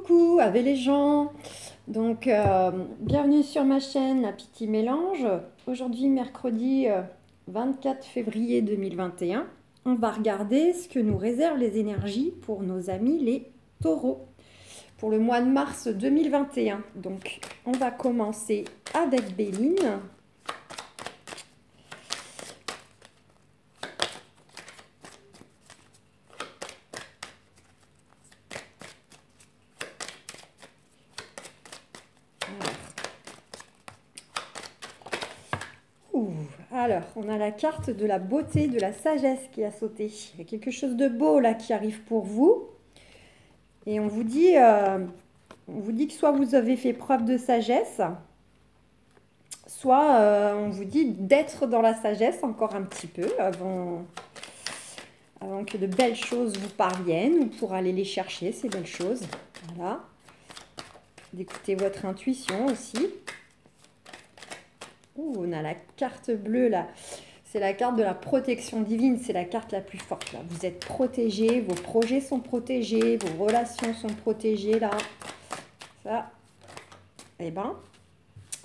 Coucou, avec les gens. Donc, bienvenue sur ma chaîne La Petite Mélange. Aujourd'hui, mercredi 24 février 2021, on va regarder ce que nous réservent les énergies pour nos amis les taureaux pour le mois de mars 2021. Donc, on va commencer avec Béline. Alors, on a la carte de la beauté, de la sagesse qui a sauté. Il y a quelque chose de beau là qui arrive pour vous. Et on vous dit que soit vous avez fait preuve de sagesse, soit on vous dit d'être dans la sagesse encore un petit peu avant que de belles choses vous parviennent ou pour aller les chercher, ces belles choses. Voilà. D'écouter votre intuition aussi. On a la carte bleue là, c'est la carte de la protection divine, c'est la carte la plus forte là. Vous êtes protégés, vos projets sont protégés, vos relations sont protégées là. Ça, et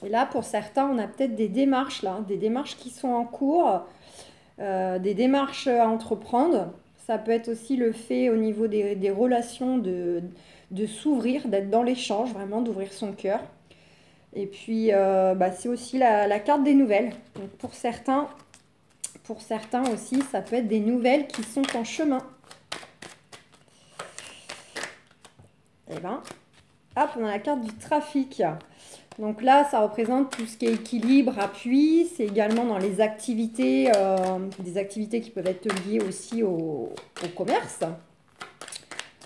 là pour certains on a peut-être des démarches là, des démarches qui sont en cours, des démarches à entreprendre. Ça peut être aussi le fait au niveau des relations de s'ouvrir, d'être dans l'échange, vraiment d'ouvrir son cœur. Et puis, c'est aussi la carte des nouvelles. Donc, pour certains aussi, ça peut être des nouvelles qui sont en chemin. Et hop, on a la carte du trafic. Donc là, ça représente tout ce qui est équilibre, appui. C'est également dans les activités, des activités qui peuvent être liées aussi au commerce.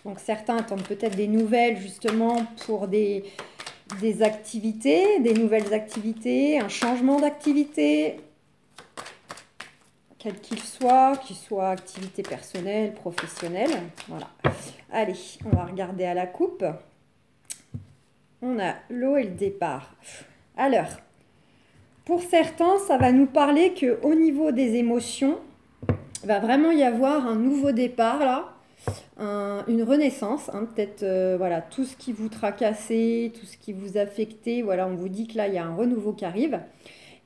Donc, certains attendent peut-être des nouvelles justement pour des activités, des nouvelles activités, un changement d'activité, quel qu'il soit activité personnelle, professionnelle. Voilà. Allez, on va regarder à la coupe. On a l'eau et le départ. Alors, pour certains, ça va nous parler qu'au niveau des émotions, il va vraiment y avoir un nouveau départ là. Une renaissance, hein, peut-être voilà, tout ce qui vous tracassait, tout ce qui vous affectait, voilà, on vous dit que là il y a un renouveau qui arrive.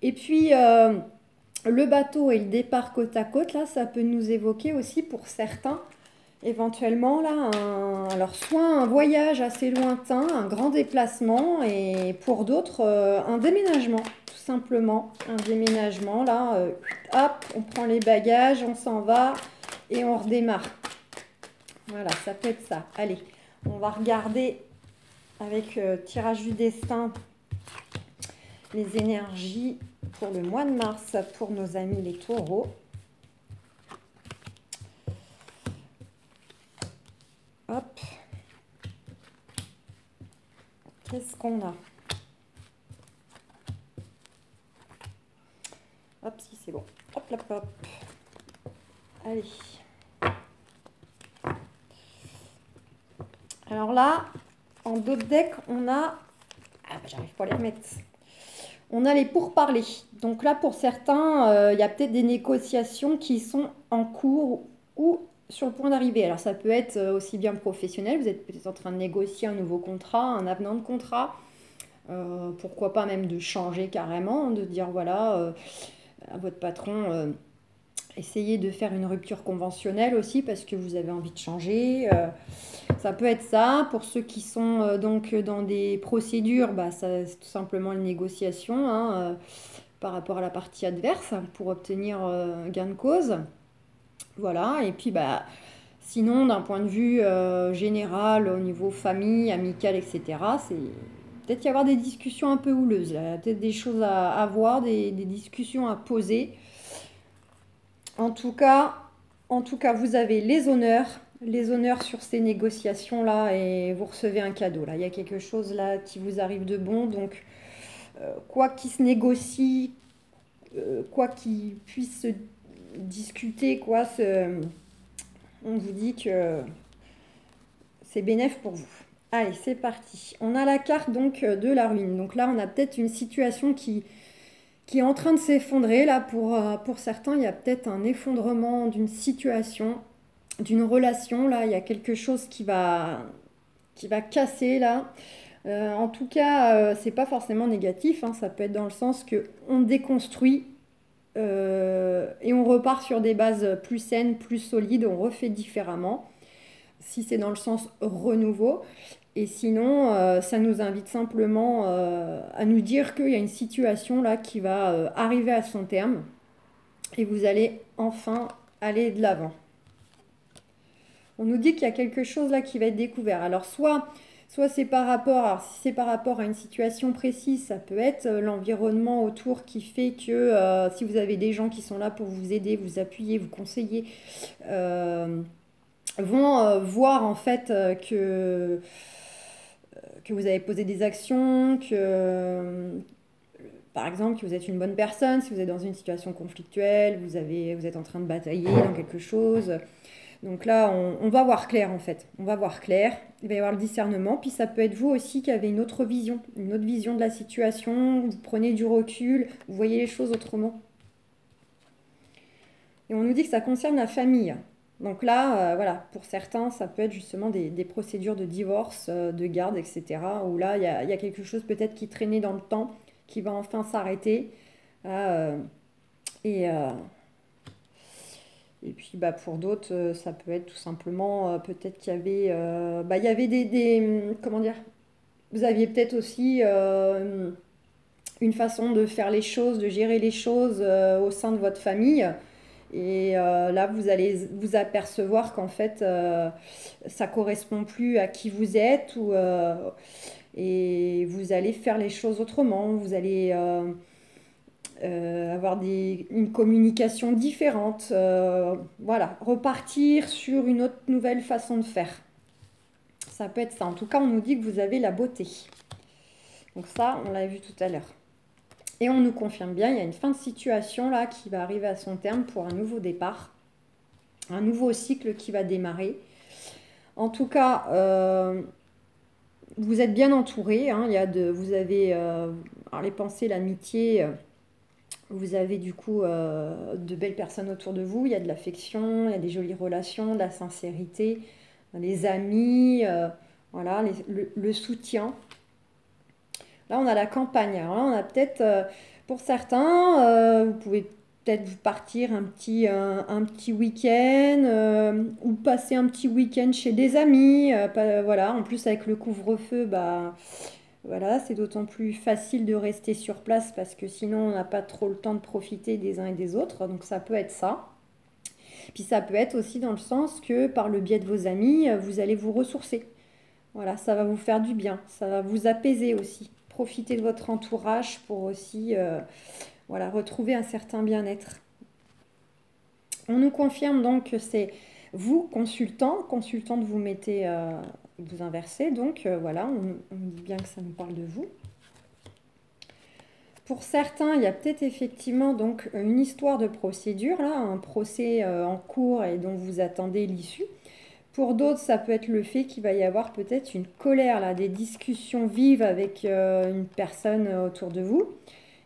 Et puis le bateau et le départ côte à côte, là ça peut nous évoquer aussi pour certains éventuellement là alors soit un voyage assez lointain, un grand déplacement, et pour d'autres un déménagement, tout simplement un déménagement là, hop, on prend les bagages, on s'en va et on redémarre. Voilà, ça peut être ça. Allez, on va regarder avec tirage du destin les énergies pour le mois de mars pour nos amis les taureaux. Hop. Qu'est-ce qu'on a? Hop, si c'est bon. Hop, hop, hop. Allez. Alors là, en d'autres decks, on a... Ah, j'arrive pas à les remettre. On a les pourparlers. Donc là, pour certains, il y a peut-être des négociations qui sont en cours ou sur le point d'arriver. Alors ça peut être aussi bien professionnel. Vous êtes peut-être en train de négocier un nouveau contrat, un avenant de contrat. Pourquoi pas même de changer carrément, de dire voilà à votre patron... essayez de faire une rupture conventionnelle aussi parce que vous avez envie de changer. Ça peut être ça. Pour ceux qui sont donc dans des procédures, c'est tout simplement une négociation par rapport à la partie adverse pour obtenir gain de cause. Voilà. Et puis sinon, d'un point de vue général, au niveau famille, amical, etc., c'est peut-être y avoir des discussions un peu houleuses. Il y a peut-être des choses à voir, des discussions à poser. En tout cas, vous avez les honneurs sur ces négociations-là et vous recevez un cadeau. Là, il y a quelque chose là qui vous arrive de bon. Donc, quoi qu'il se négocie, quoi qu'il puisse se discuter, on vous dit que c'est bénéf pour vous. Allez, c'est parti. On a la carte donc de la ruine. Donc là, on a peut-être une situation qui est en train de s'effondrer. Là, pour certains, il y a peut-être un effondrement d'une situation, d'une relation. Là, il y a quelque chose qui va qui va casser là. En tout cas, c'est pas forcément négatif, hein, ça peut être dans le sens que on déconstruit et on repart sur des bases plus saines, plus solides, on refait différemment, si c'est dans le sens renouveau. Et sinon, ça nous invite simplement à nous dire qu'il y a une situation là qui va arriver à son terme et vous allez enfin aller de l'avant. On nous dit qu'il y a quelque chose là qui va être découvert. Alors soit c'est par rapport, alors si c'est par rapport à une situation précise, ça peut être l'environnement autour qui fait que si vous avez des gens qui sont là pour vous aider, vous appuyer, vous conseiller, euh, vont voir en fait que vous avez posé des actions, par exemple, que vous êtes une bonne personne, si vous êtes dans une situation conflictuelle, vous êtes en train de batailler dans quelque chose. Donc là, on va voir clair en fait. On va voir clair. Il va y avoir le discernement. Puis ça peut être vous aussi qui avez une autre vision de la situation. Vous prenez du recul, vous voyez les choses autrement. Et on nous dit que ça concerne la famille. Donc là, voilà, pour certains, ça peut être justement des procédures de divorce, de garde, etc. Où là, il y a quelque chose peut-être qui traînait dans le temps, qui va enfin s'arrêter. Euh, et, euh, et puis bah, pour d'autres, ça peut être tout simplement, peut-être qu'il y avait, il y avait comment dire, vous aviez peut-être aussi une façon de faire les choses, de gérer les choses au sein de votre famille. Et là, vous allez vous apercevoir qu'en fait, ça correspond plus à qui vous êtes et vous allez faire les choses autrement. Vous allez avoir une communication différente. Voilà, repartir sur une autre nouvelle façon de faire. Ça peut être ça. En tout cas, on nous dit que vous avez la beauté. Donc ça, on l'a vu tout à l'heure. Et on nous confirme bien, il y a une fin de situation là qui va arriver à son terme pour un nouveau départ, un nouveau cycle qui va démarrer. En tout cas, vous êtes bien entouré. Hein, vous avez alors les pensées, l'amitié. Vous avez du coup de belles personnes autour de vous. Il y a de l'affection, il y a des jolies relations, de la sincérité, les amis, voilà, le soutien. Là, on a la campagne. Alors là, on a peut-être, pour certains, vous pouvez peut-être vous partir un petit week-end ou passer un petit week-end chez des amis. Voilà. En plus, avec le couvre-feu, bah, voilà, c'est d'autant plus facile de rester sur place parce que sinon, on n'a pas trop le temps de profiter des uns et des autres. Donc, ça peut être ça. Puis, ça peut être aussi dans le sens que par le biais de vos amis, vous allez vous ressourcer. Voilà, ça va vous faire du bien, ça va vous apaiser aussi. Profitez de votre entourage pour aussi voilà, retrouver un certain bien-être. On nous confirme donc que c'est vous, consultante, vous mettez, vous inversez, donc voilà, on dit bien que ça nous parle de vous. Pour certains, il y a peut-être effectivement donc une histoire de procédure, là, un procès en cours et dont vous attendez l'issue. Pour d'autres, ça peut être le fait qu'il va y avoir peut-être une colère, là, des discussions vives avec une personne autour de vous.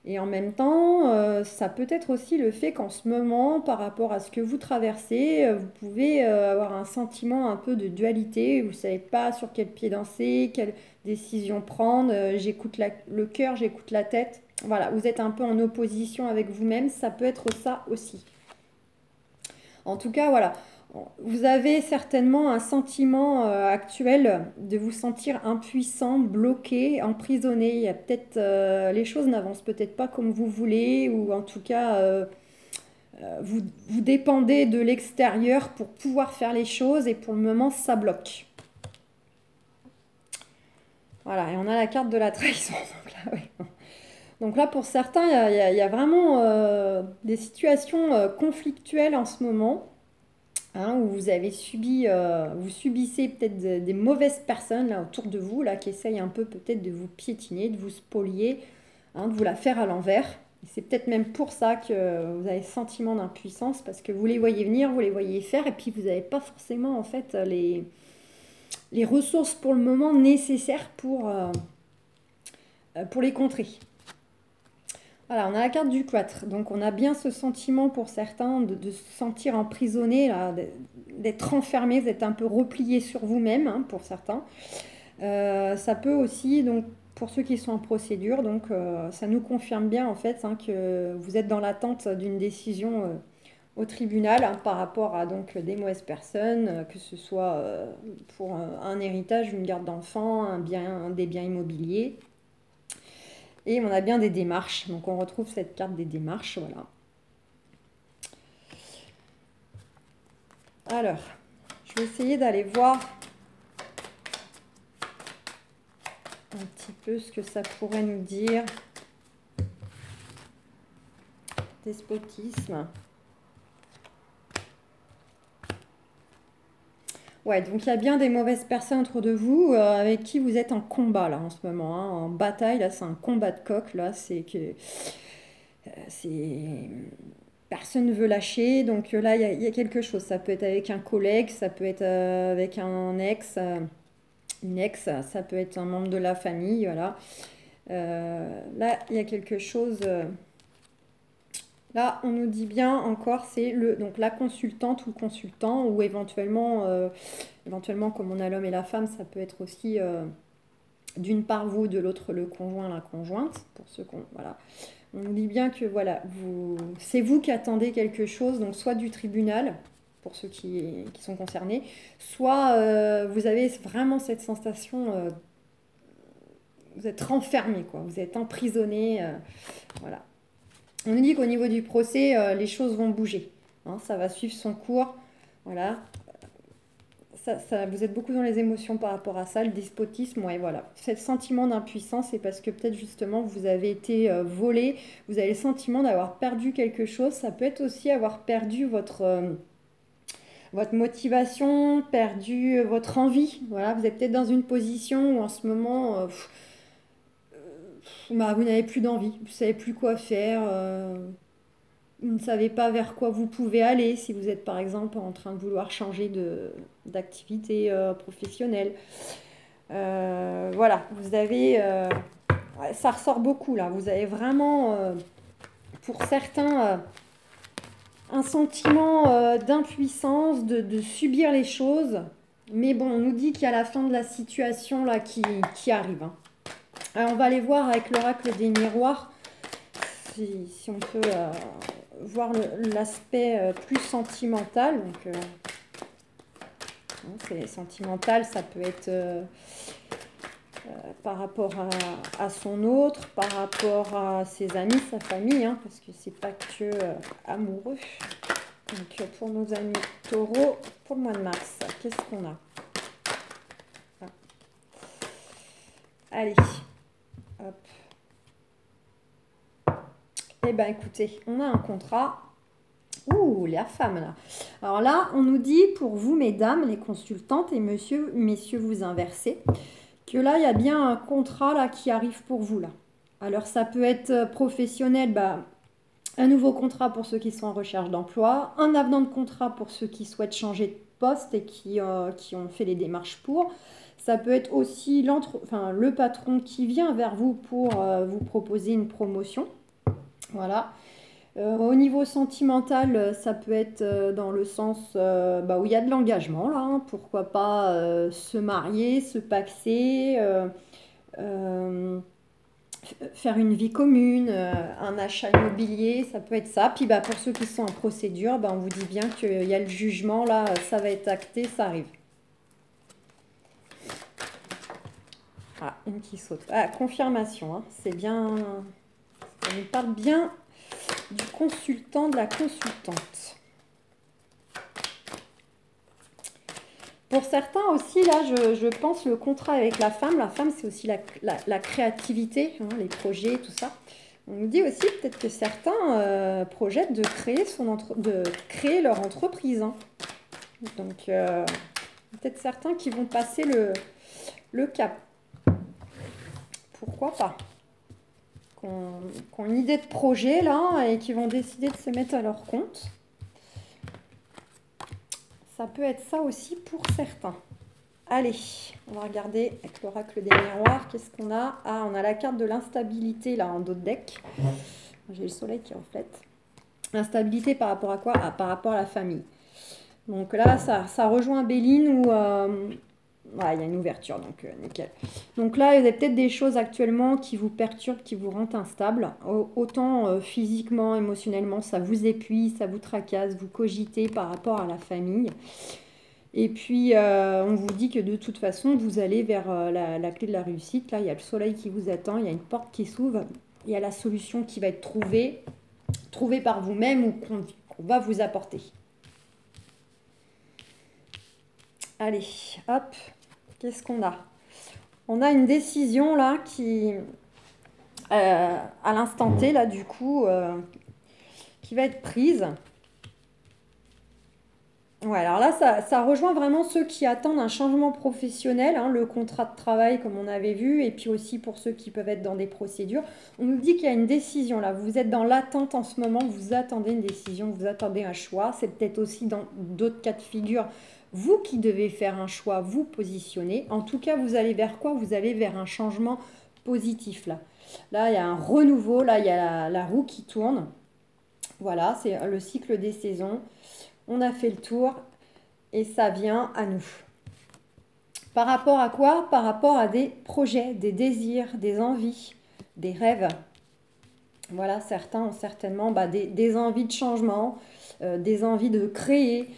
Et en même temps, ça peut être aussi le fait qu'en ce moment, par rapport à ce que vous traversez, vous pouvez avoir un sentiment un peu de dualité. Vous ne savez pas sur quel pied danser, quelle décision prendre. J'écoute le cœur, j'écoute la tête. Voilà, vous êtes un peu en opposition avec vous-même. Ça peut être ça aussi. En tout cas, voilà. Vous avez certainement un sentiment actuel de vous sentir impuissant, bloqué, emprisonné. Il y a peut-être les choses n'avancent peut-être pas comme vous voulez, ou en tout cas vous dépendez de l'extérieur pour pouvoir faire les choses et pour le moment ça bloque. Voilà, et on a la carte de la trahison. Donc là, oui. Donc là, pour certains, il y a vraiment des situations conflictuelles en ce moment. Hein, où vous avez vous subissez peut-être des mauvaises personnes là, autour de vous, là, qui essayent un peu peut-être de vous piétiner, de vous spolier, hein, de vous la faire à l'envers. Et c'est peut-être même pour ça que vous avez ce sentiment d'impuissance, parce que vous les voyez venir, vous les voyez faire, et puis vous n'avez pas forcément en fait les ressources pour le moment nécessaires pour les contrer. Voilà, on a la carte du 4. Donc on a bien ce sentiment pour certains de se sentir emprisonné, d'être enfermé, d'être un peu replié sur vous-même, hein, pour certains. Ça peut aussi, donc, pour ceux qui sont en procédure, donc ça nous confirme bien en fait hein, que vous êtes dans l'attente d'une décision au tribunal hein, par rapport à donc des mauvaises personnes, que ce soit pour un héritage, une garde d'enfants, des biens immobiliers. Et on a bien des démarches, donc on retrouve cette carte des démarches, voilà. Alors, je vais essayer d'aller voir un petit peu ce que ça pourrait nous dire. Despotisme. Ouais, donc il y a bien des mauvaises personnes autour de vous avec qui vous êtes en combat là en ce moment, hein, en bataille. Là, c'est un combat de coq. Là, c'est que c'est personne ne veut lâcher. Donc là, il y a quelque chose. Ça peut être avec un collègue, ça peut être avec un ex, une ex, ça peut être un membre de la famille. Voilà. Là, il y a quelque chose. Là, on nous dit bien encore, c'est donc la consultante ou le consultant, ou éventuellement comme on a l'homme et la femme, ça peut être aussi d'une part vous, de l'autre le conjoint, la conjointe, pour ceux qu'on, voilà. On nous dit bien que voilà, c'est vous qui attendez quelque chose, donc soit du tribunal, pour ceux qui sont concernés, soit vous avez vraiment cette sensation, vous êtes renfermé, quoi, vous êtes emprisonné, voilà. On nous dit qu'au niveau du procès, les choses vont bouger. Hein, ça va suivre son cours. Voilà. Vous êtes beaucoup dans les émotions par rapport à ça, le despotisme. Ouais, voilà. Ce sentiment d'impuissance, c'est parce que peut-être justement vous avez été volé, vous avez le sentiment d'avoir perdu quelque chose. Ça peut être aussi avoir perdu votre motivation, perdu votre envie. Voilà, vous êtes peut-être dans une position où en ce moment, bah, vous n'avez plus d'envie, vous ne savez plus quoi faire. Vous ne savez pas vers quoi vous pouvez aller si vous êtes par exemple en train de vouloir changer d'activité professionnelle. Voilà, vous avez, ouais, ça ressort beaucoup là, vous avez vraiment, pour certains, un sentiment d'impuissance, de subir les choses. Mais bon, on nous dit qu'il y a la fin de la situation là qui arrive. Hein. Alors, on va aller voir avec l'oracle des miroirs si on peut voir l'aspect plus sentimental. Donc, c'est sentimental, ça peut être par rapport à son autre, par rapport à ses amis, sa famille, hein, parce que c'est pas que amoureux. Donc, pour nos amis taureaux, pour le mois de mars, qu'est-ce qu'on a? Ah. Allez, hop. Eh bien, écoutez, on a un contrat. Ouh, la femme là. Alors là, on nous dit pour vous, mesdames, les consultantes et messieurs, vous inversez, que là, il y a bien un contrat là qui arrive pour vous là. Alors ça peut être professionnel, bah, un nouveau contrat pour ceux qui sont en recherche d'emploi, un avenant de contrat pour ceux qui souhaitent changer de poste et qui ont fait les démarches pour. Ça peut être aussi le patron qui vient vers vous pour vous proposer une promotion. Voilà. Au niveau sentimental, ça peut être dans le sens où il y a de l'engagement, là, hein. Pourquoi pas se marier, se paxer, euh, faire une vie commune, un achat immobilier, ça peut être ça. Puis bah, pour ceux qui sont en procédure, bah, on vous dit bien qu'il y a le jugement, là, ça va être acté, ça arrive. Ah, une qui saute. Ah, confirmation, hein. C'est bien, ça nous parle bien du consultant, de la consultante. Pour certains aussi, là, je pense le contrat avec la femme. La femme, c'est aussi la créativité, hein, les projets, tout ça. On nous dit aussi peut-être que certains projettent de créer leur entreprise. Hein. Donc, peut-être certains qui vont passer le cap. Pourquoi pas? Qui ont une idée de projet, là, et qui vont décider de se mettre à leur compte. Ça peut être ça aussi pour certains. Allez, on va regarder avec l'oracle des miroirs. Qu'est-ce qu'on a? Ah, on a la carte de l'instabilité là en dos de deck. J'ai le soleil qui reflète. L'instabilité par rapport à quoi? Ah, par rapport à la famille. Donc là, ça rejoint Béline où Ouais, il y a une ouverture, donc nickel. Donc là, il y a peut-être des choses actuellement qui vous perturbent, qui vous rendent instable. Autant physiquement, émotionnellement, ça vous épuise, ça vous tracasse, vous cogitez par rapport à la famille. Et puis, on vous dit que de toute façon, vous allez vers la clé de la réussite. Là, il y a le soleil qui vous attend, il y a une porte qui s'ouvre, il y a la solution qui va être trouvée par vous-même ou qu'on va vous apporter. Allez, hop, qu'est-ce qu'on a? On a une décision là qui, à l'instant T, là, du coup, qui va être prise. Ouais, alors là, ça rejoint vraiment ceux qui attendent un changement professionnel, hein, le contrat de travail comme on avait vu, et puis aussi pour ceux qui peuvent être dans des procédures. On nous dit qu'il y a une décision là, vous êtes dans l'attente en ce moment, vous attendez une décision, vous attendez un choix. C'est peut-être aussi dans d'autres cas de figure, vous qui devez faire un choix, vous positionner. En tout cas, vous allez vers quoi? Vous allez vers un changement positif là. Là, il y a un renouveau, là, il y a la roue qui tourne. Voilà, c'est le cycle des saisons. On a fait le tour et ça vient à nous. Par rapport à quoi? Par rapport à des projets, des désirs, des envies, des rêves. Voilà, certains ont certainement des envies de changement, des envies de créer,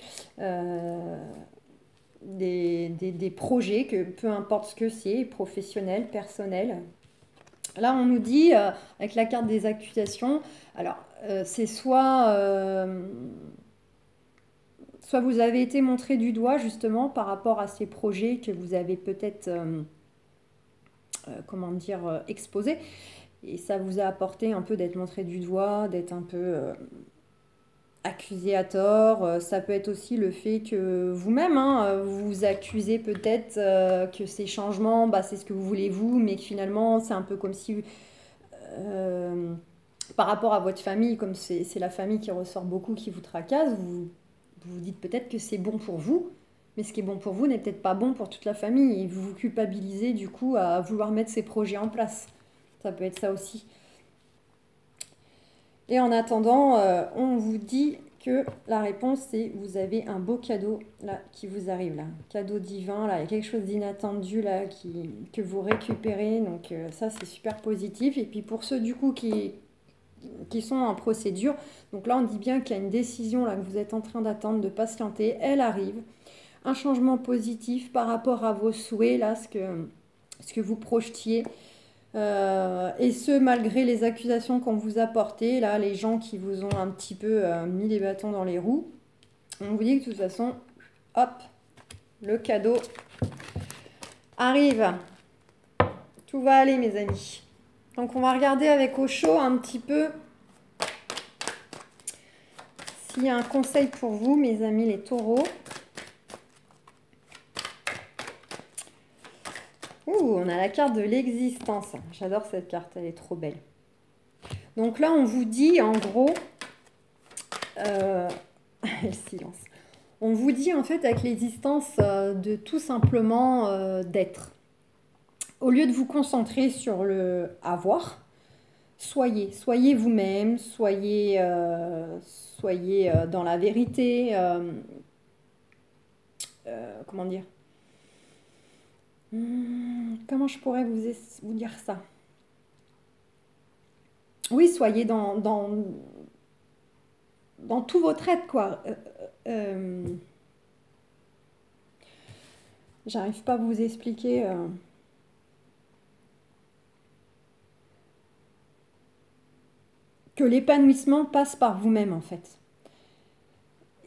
des projets, que peu importe ce que c'est, professionnel, personnel. Là, on nous dit, avec la carte des accusations, alors c'est soit vous avez été montré du doigt justement par rapport à ces projets que vous avez peut-être, comment dire, exposés. Et ça vous a apporté un peu d'être montré du doigt, d'être un peu accusé à tort. Ça peut être aussi le fait que vous-même, hein, vous accusez peut-être que ces changements, c'est ce que vous voulez vous, mais que finalement c'est un peu comme si... par rapport à votre famille, comme c'est la famille qui ressort beaucoup, qui vous tracasse, vous vous dites peut-être que c'est bon pour vous, mais ce qui est bon pour vous n'est peut-être pas bon pour toute la famille. Et vous vous culpabilisez du coup à vouloir mettre ces projets en place. Ça peut être ça aussi. Et en attendant, on vous dit que la réponse c'est vous avez un beau cadeau là qui vous arrive là. Cadeau divin, là, il y a quelque chose d'inattendu là que vous récupérez. Donc ça c'est super positif. Et puis pour ceux du coup qui sont en procédure. Donc là, on dit bien qu'il y a une décision là, que vous êtes en train d'attendre, de patienter. Elle arrive. Un changement positif par rapport à vos souhaits, là, ce que vous projetiez. Et ce, malgré les accusations qu'on vous a portées, là, les gens qui vous ont un petit peu mis les bâtons dans les roues. On vous dit que de toute façon, hop, le cadeau arrive. Tout va aller, mes amis. Donc, on va regarder avec Osho un petit peu s'il y a un conseil pour vous, mes amis les taureaux. Ouh, on a la carte de l'existence. J'adore cette carte, elle est trop belle. Donc là, on vous dit, en gros... le silence. On vous dit, en fait, avec l'existence, de tout simplement d'être. Au lieu de vous concentrer sur le avoir, soyez vous-même, soyez dans la vérité. Comment dire? Comment je pourrais vous dire ça? Oui, soyez dans tout votre être, quoi. J'arrive pas à vous expliquer. Que l'épanouissement passe par vous-même, en fait.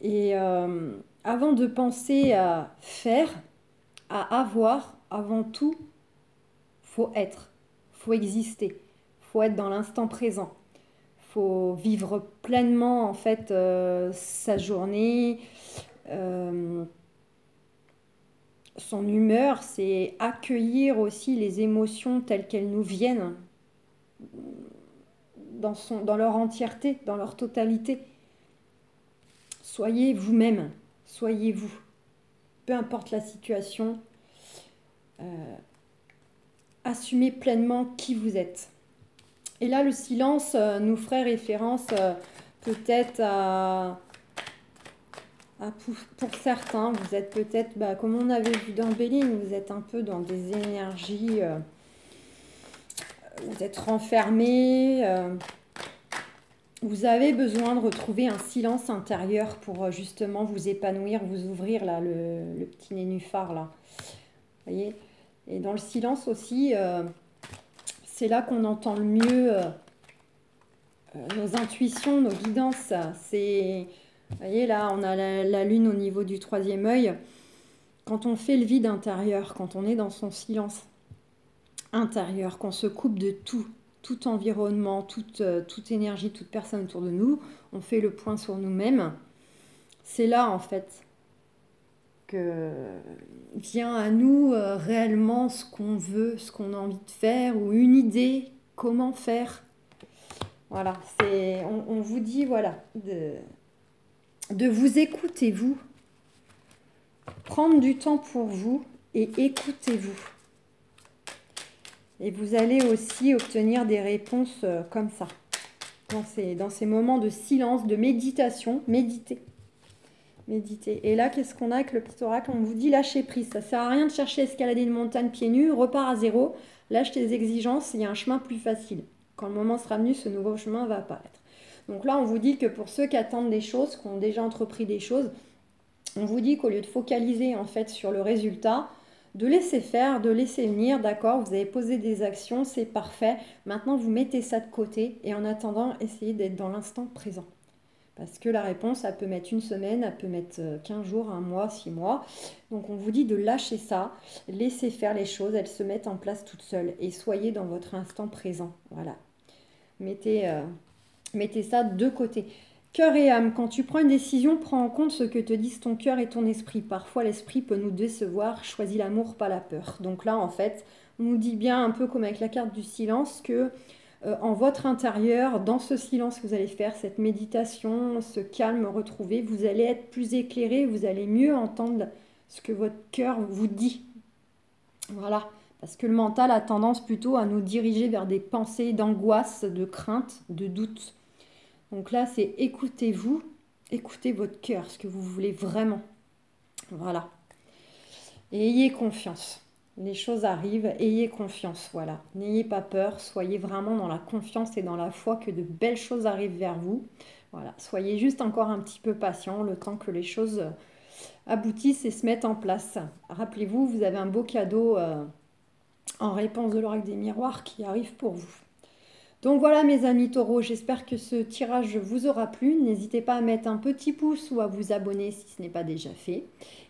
Et avant de penser à faire, à avoir, avant tout, faut être, faut exister, faut être dans l'instant présent, faut vivre pleinement en fait sa journée, son humeur, c'est accueillir aussi les émotions telles qu'elles nous viennent dans leur entièreté, dans leur totalité. Soyez vous-même, soyez vous, peu importe la situation. Assumez pleinement qui vous êtes. Et là, le silence nous ferait référence peut-être à Pour certains, vous êtes peut-être, bah, comme on avait vu dans Béline, vous êtes un peu dans des énergies, vous êtes renfermé, vous avez besoin de retrouver un silence intérieur pour justement vous épanouir, vous ouvrir, là, le petit nénuphar, là. Vous voyez? Et dans le silence aussi, c'est là qu'on entend le mieux nos intuitions, nos guidances. C'est, vous voyez, là, on a la lune au niveau du troisième œil. Quand on fait le vide intérieur, quand on est dans son silence intérieur, qu'on se coupe de tout environnement, toute énergie, toute personne autour de nous, on fait le point sur nous-mêmes. C'est là, en fait, que vient à nous réellement ce qu'on veut, ce qu'on a envie de faire, ou une idée, comment faire. Voilà, on vous dit, voilà, de vous écouter, vous, prendre du temps pour vous et écoutez-vous. Et vous allez aussi obtenir des réponses comme ça, dans ces moments de silence, de méditation, méditez. Et là, qu'est-ce qu'on a avec le petit oracle? On vous dit lâcher prise. Ça ne sert à rien de chercher à escalader une montagne pieds nus, repars à zéro, lâche tes exigences, il y a un chemin plus facile. Quand le moment sera venu, ce nouveau chemin va apparaître. Donc là, on vous dit que pour ceux qui attendent des choses, qui ont déjà entrepris des choses, on vous dit qu'au lieu de focaliser en fait sur le résultat, de laisser faire, de laisser venir, d'accord, vous avez posé des actions, c'est parfait. Maintenant, vous mettez ça de côté et en attendant, essayez d'être dans l'instant présent. Parce que la réponse, elle peut mettre une semaine, elle peut mettre 15 jours, un mois, 6 mois. Donc on vous dit de lâcher ça, laissez faire les choses, elles se mettent en place toutes seules. Et soyez dans votre instant présent. Voilà. Mettez ça de côté. Cœur et âme, quand tu prends une décision, prends en compte ce que te disent ton cœur et ton esprit. Parfois l'esprit peut nous décevoir, choisis l'amour, pas la peur. Donc là en fait, on nous dit bien un peu comme avec la carte du silence que en votre intérieur, dans ce silence que vous allez faire, cette méditation, ce calme retrouvé, vous allez être plus éclairé, vous allez mieux entendre ce que votre cœur vous dit. Voilà, parce que le mental a tendance plutôt à nous diriger vers des pensées d'angoisse, de crainte, de doute. Donc là, c'est écoutez-vous, écoutez votre cœur, ce que vous voulez vraiment. Voilà. Et ayez confiance. Les choses arrivent, ayez confiance, voilà. N'ayez pas peur, soyez vraiment dans la confiance et dans la foi que de belles choses arrivent vers vous. Voilà, soyez juste encore un petit peu patient, le temps que les choses aboutissent et se mettent en place. Rappelez-vous, vous avez un beau cadeau en réponse de l'oracle des miroirs qui arrive pour vous. Donc voilà mes amis taureaux, j'espère que ce tirage vous aura plu. N'hésitez pas à mettre un petit pouce ou à vous abonner si ce n'est pas déjà fait.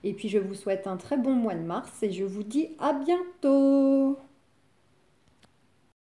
Et puis je vous souhaite un très bon mois de mars et je vous dis à bientôt.